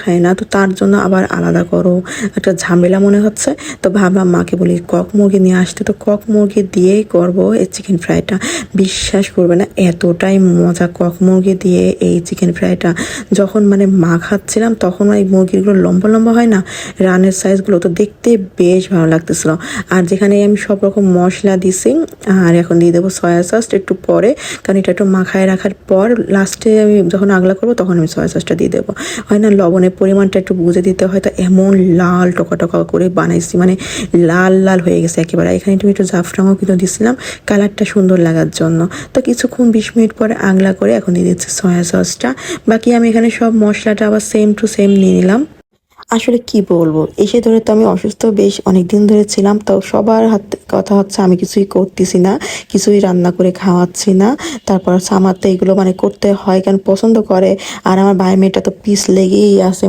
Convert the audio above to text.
খায় না, তো তার জন্য আবার আলাদা করো, একটা ঝামেলা মনে হচ্ছে। তো ভাবলাম মাকে বলি কক মুরগি নিয়ে আসতে, তো কক মুরগি দিয়েই করবো এই চিকেন ফ্রাইটা। বিশ্বাস করবে না, এতটাই মজা কক মুরগি দিয়ে এই চিকেন ফ্রাইটা। যখন মানে মাখাচ্ছিলাম তখন ওই মুরগিগুলো লম্বা লম্বা হয় না, রানের সাইজগুলো, তো দেখতে বেশ ভালো লাগতেছিল। আর যেখানে আমি সব রকম মশলা দিছি, আর এখন দিয়ে দেবো সয়া সস একটু পরে, কারণ এটা একটু মাখায় রাখার পর লাস্টে আমি যখন আগলা করবো তখন আমি সয়া সসটা দিয়ে দেবো। হয় না, লবণের পরিমাণটা একটু বুঝে দিতে হয়। তো এমন লাল টকা টকা করে বানাইছি, মানে লাল লাল হয়ে গেছে একেবারে। এখানে তুমি একটু জাফরানও কিন্তু দিছিলাম কালারটা সুন্দর লাগার জন্য। তো কিছুক্ষণ 20 মিনিট পরে আগলা করে এখন দিয়ে দিচ্ছি সয়া সসটা। বাকি আমি এখানে সব মশলাটা আবার সেম টু সেম নিয়ে নিলাম। আসলে কি বলবো, এসে ধরে তো আমি অসুস্থ বেশ অনেক দিন ধরে ছিলাম, তো সবার হাত কথা হচ্ছে আমি কিছুই করতেছি না, কিছুই রান্না করে খাওয়াচ্ছি না। তারপর হচ্ছে আমার তো এগুলো মানে করতে হয়, কারণ পছন্দ করে। আর আমার ভাই মেয়েটা তো পিস লেগেই আছে।